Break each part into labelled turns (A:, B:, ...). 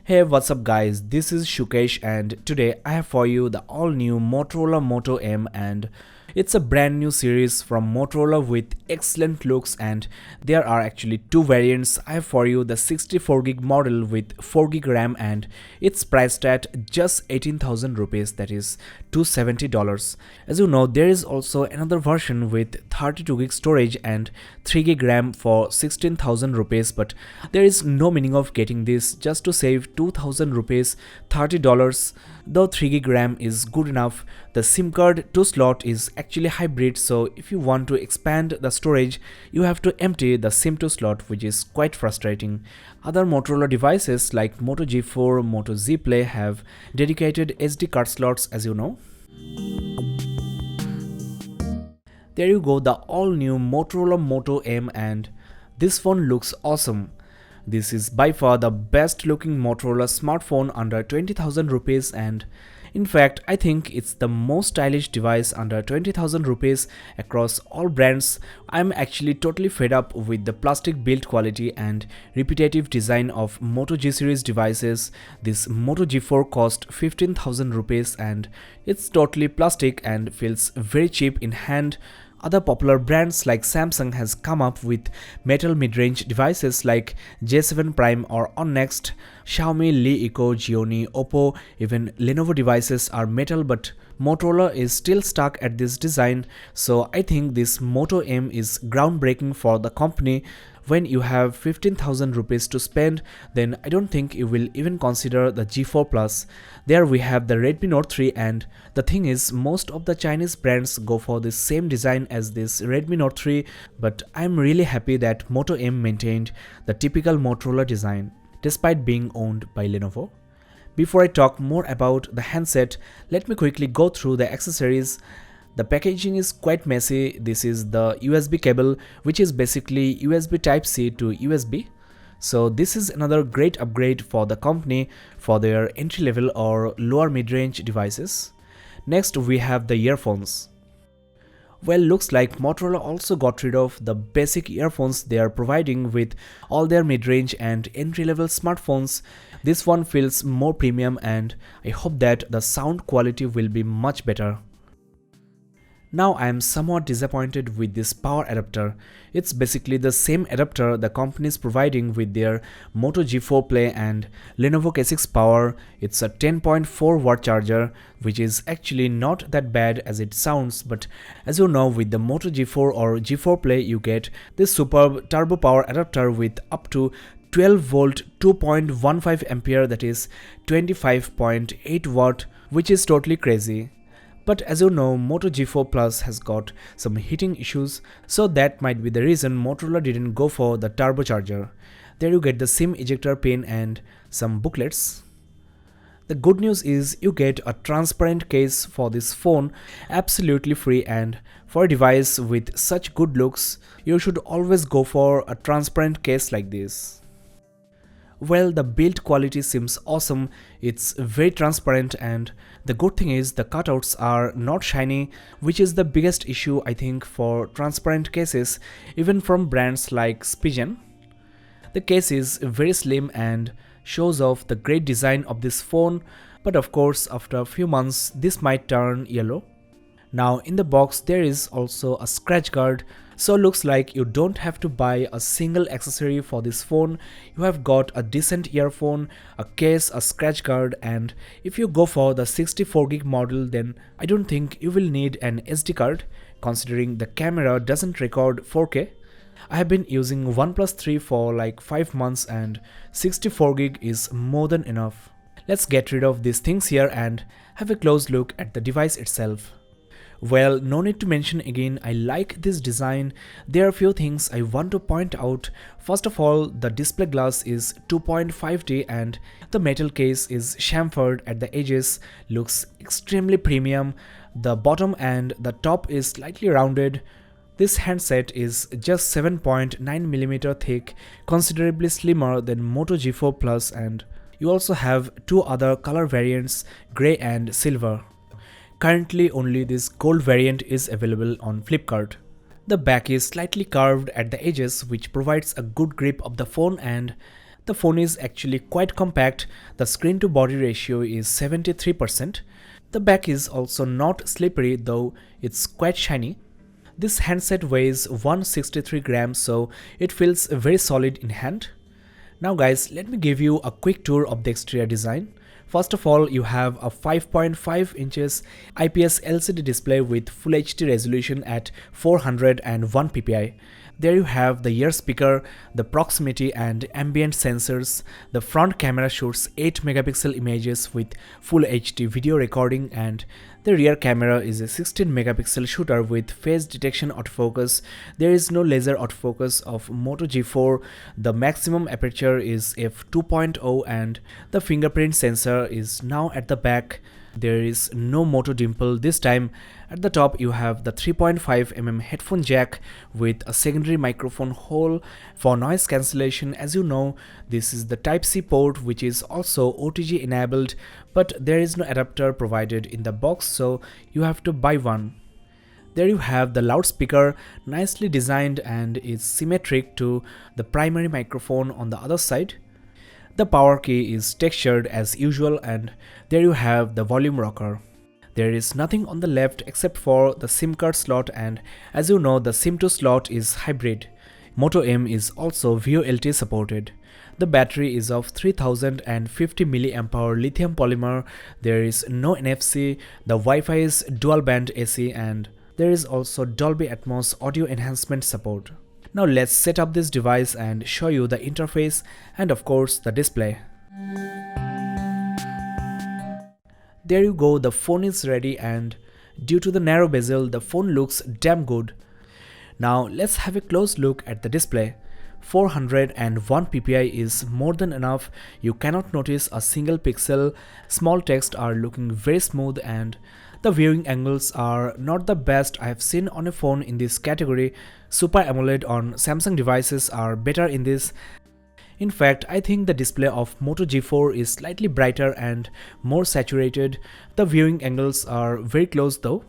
A: Hey, what's up guys, this is Shukesh and today I have for you the all new Motorola Moto M, and it's a brand new series from Motorola with excellent looks, and there are actually two variants. I have for you the 64GB model with 4GB RAM and it's priced at just 18,000 rupees, that is $270. As you know, there is also another version with 32GB storage and 3GB RAM for 16,000 rupees, but there is no meaning of getting this just to save 2,000 rupees, $30. Though 3GB RAM is good enough, the SIM card 2 slot is actually hybrid, so if you want to expand the storage, you have to empty the SIM 2 slot, which is quite frustrating. Other Motorola devices like Moto G4, Moto Z Play have dedicated SD card slots, as you know. There you go, the all new Motorola Moto M, and this phone looks awesome. This is by far the best looking Motorola smartphone under 20,000 rupees, and in fact I think it's the most stylish device under 20,000 rupees across all brands. I'm actually totally fed up with the plastic build quality and repetitive design of Moto G series devices. This Moto G4 cost 15,000 rupees and it's totally plastic and feels very cheap in hand. Other popular brands like Samsung has come up with metal mid-range devices like J7 Prime or Onnext. Xiaomi, Li Eco, Xiaomi, Oppo, even Lenovo devices are metal, but Motorola is still stuck at this design, so I think this Moto M is groundbreaking for the company. When you have 15,000 rupees to spend, then I don't think you will even consider the G4 Plus. There we have the Redmi Note 3, and the thing is, most of the Chinese brands go for the same design as this Redmi Note 3, but I'm really happy that Moto M maintained the typical Motorola design despite being owned by Lenovo. Before I talk more about the handset, let me quickly go through the accessories. The packaging is quite messy. This is the USB cable, which is basically USB Type-C to USB. So this is another great upgrade for the company for their entry-level or lower mid-range devices. Next we have the earphones. Well, looks like Motorola also got rid of the basic earphones they are providing with all their mid-range and entry-level smartphones. This one feels more premium and I hope that the sound quality will be much better. Now I am somewhat disappointed with this power adapter. It's basically the same adapter the company is providing with their Moto G4 Play and Lenovo K6 Power. It's a 10.4 watt charger, which is actually not that bad as it sounds, but as you know, with the Moto G4 or G4 Play you get this superb turbo power adapter with up to 12 volt 2.15 ampere, that is 25.8 watt, which is totally crazy. But as you know, Moto G4 Plus has got some heating issues, so that might be the reason Motorola didn't go for the turbocharger. There you get the SIM ejector pin and some booklets. The good news is you get a transparent case for this phone absolutely free, and for a device with such good looks, you should always go for a transparent case like this. Well, the build quality seems awesome. It's very transparent, and the good thing is the cutouts are not shiny, which is the biggest issue I think for transparent cases, even from brands like Spigen. The case is very slim and shows off the great design of this phone, but of course after a few months this might turn yellow. Now in the box there is also a scratch guard, so looks like you don't have to buy a single accessory for this phone. You have got a decent earphone, a case, a scratch guard, and if you go for the 64GB model, then I don't think you will need an SD card, considering the camera doesn't record 4K. I have been using OnePlus 3 for like 5 months and 64GB is more than enough. Let's get rid of these things here and have a close look at the device itself. Well, no need to mention again, I like this design. There are a few things I want to point out. First of all, the display glass is 2.5D and the metal case is chamfered at the edges, looks extremely premium. The bottom and the top is slightly rounded. This handset is just 7.9mm thick, considerably slimmer than Moto G4 Plus, and you also have two other color variants, grey and silver. Currently only this gold variant is available on Flipkart. The back is slightly curved at the edges, which provides a good grip of the phone, and The phone is actually quite compact. The screen to body ratio is 73%. The back is also not slippery, though it's quite shiny. This handset weighs 163 grams, so it feels very solid in hand. Now guys, let me give you a quick tour of the exterior design. First of all, you have a 5.5 inches IPS LCD display with Full HD resolution at 401 ppi. There you have the ear speaker, the proximity and ambient sensors. The front camera shoots 8 megapixel images with Full HD video recording, and the rear camera is a 16 megapixel shooter with face detection autofocus. There is no laser autofocus of Moto G4. The maximum aperture is f2.0 and the fingerprint sensor is now at the back. There is no Moto dimple this time. At the top you have the 3.5mm headphone jack with a secondary microphone hole for noise cancellation. As you know, this is the Type-C port, which is also OTG enabled, but there is no adapter provided in the box, so you have to buy one. There you have the loudspeaker, nicely designed and is symmetric to the primary microphone on the other side. The power key is textured as usual, and there you have the volume rocker. There is nothing on the left except for the SIM card slot, and as you know, the SIM2 slot is hybrid. Moto M is also VoLTE supported. The battery is of 3050 mAh lithium polymer. There is no NFC. The Wi-Fi is dual band AC, and there is also Dolby Atmos audio enhancement support. Now let's set up this device and show you the interface and of course the display. There you go, the phone is ready, and due to the narrow bezel, the phone looks damn good. Now let's have a close look at the display. 401 ppi is more than enough. You cannot notice a single pixel. Small text are looking very smooth, and the viewing angles are not the best I have seen on a phone in this category. Super AMOLED on Samsung devices are better in this. In fact, I think the display of Moto G4 is slightly brighter and more saturated. The viewing angles are very close though.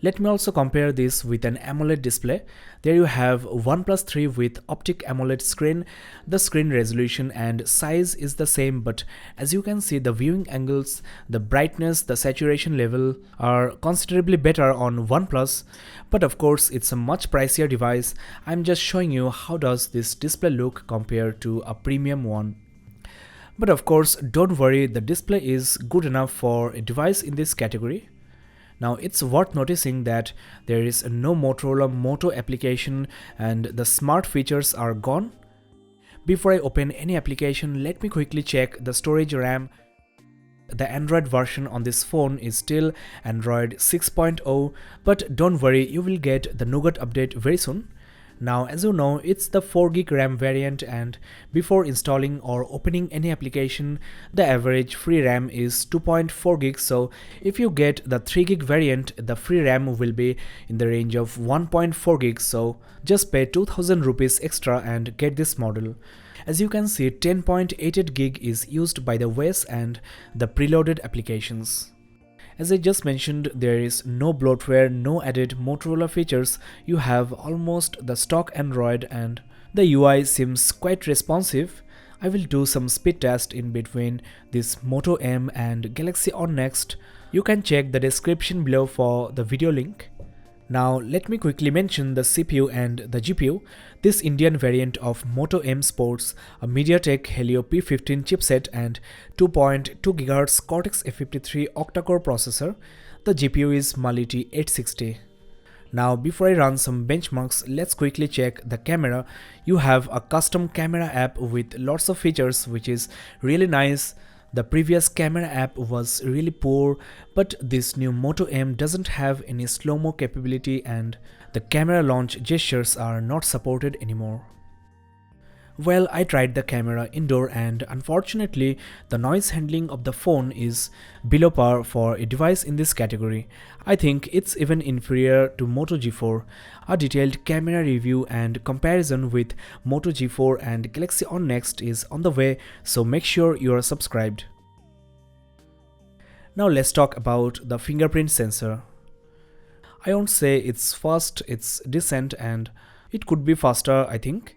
A: Let me also compare this with an AMOLED display. There you have OnePlus 3 with Optic AMOLED screen. The screen resolution and size is the same, but as you can see, the viewing angles, the brightness, the saturation level are considerably better on OnePlus. But of course, it's a much pricier device. I'm just showing you how does this display look compared to a premium one. But of course, don't worry, the display is good enough for a device in this category. Now it's worth noticing that there is no Motorola Moto application and the smart features are gone. Before I open any application, let me quickly check the storage RAM. The Android version on this phone is still Android 6.0, but don't worry, you will get the Nougat update very soon. Now as you know, it's the 4GB RAM variant, and before installing or opening any application, the average free RAM is 2.4GB, so if you get the 3GB variant, the free RAM will be in the range of 1.4GB, so just pay 2000 rupees extra and get this model. As you can see, 10.88GB is used by the OS and the preloaded applications. As I just mentioned, there is no bloatware, no added Motorola features. You have almost the stock Android, and the UI seems quite responsive. I will do some speed test in between this Moto M and Galaxy On Next. You can check the description below for the video link. Now let me quickly mention the CPU and the GPU. This Indian variant of Moto M sports a MediaTek Helio P15 chipset and 2.2 GHz Cortex-A53 octa-core processor. The GPU is Mali T860. Now before I run some benchmarks, let's quickly check the camera. You have a custom camera app with lots of features, which is really nice. The previous camera app was really poor, but this new Moto M doesn't have any slow-mo capability, and the camera launch gestures are not supported anymore. Well, I tried the camera indoor, and unfortunately the noise handling of the phone is below par for a device in this category. I think it's even inferior to Moto G4. A detailed camera review and comparison with Moto G4 and Galaxy On Next is on the way, so make sure you are subscribed. Now let's talk about the fingerprint sensor. I won't say it's fast, it's decent, and it could be faster, I think.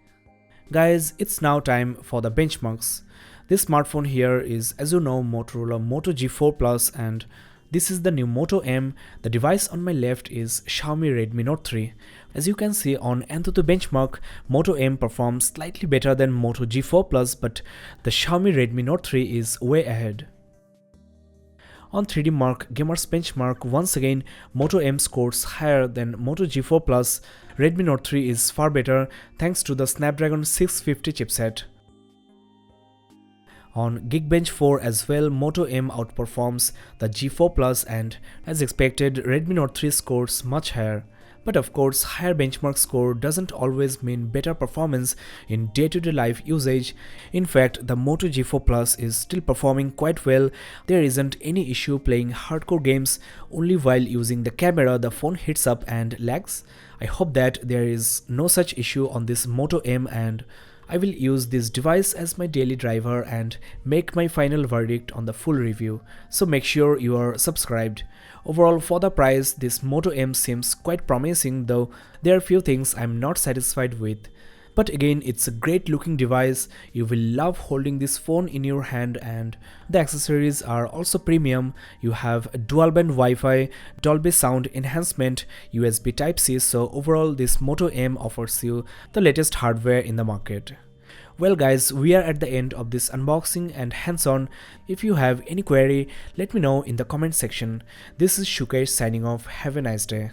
A: Guys, it's now time for the benchmarks. This smartphone here is, as you know, Motorola Moto G4 Plus, and this is the new Moto M. The device on my left is Xiaomi Redmi Note 3. As you can see on Antutu benchmark, Moto M performs slightly better than Moto G4 Plus, but the Xiaomi Redmi Note 3 is way ahead. On 3D Mark Gamers benchmark, once again Moto M scores higher than Moto G4 Plus. Redmi Note 3 is far better thanks to the Snapdragon 650 chipset. On Geekbench 4 as well, Moto M outperforms the G4 Plus, and as expected, Redmi Note 3 scores much higher. But of course, higher benchmark score doesn't always mean better performance in day-to-day life usage. In fact, the Moto G4 Plus is still performing quite well. There isn't any issue playing hardcore games. Only while using the camera the phone heats up and lags. I hope that there is no such issue on this Moto M, and I will use this device as my daily driver and make my final verdict on the full review. So make sure you are subscribed. Overall, for the price, this Moto M seems quite promising, though there are few things I'm not satisfied with. But again, it's a great looking device. You will love holding this phone in your hand, and the accessories are also premium. You have a dual band Wi-Fi, Dolby sound enhancement, USB Type-C, so overall this Moto M offers you the latest hardware in the market. Well guys, we are at the end of this unboxing and hands-on. If you have any query, let me know in the comment section. This is Shukesh signing off. Have a nice day.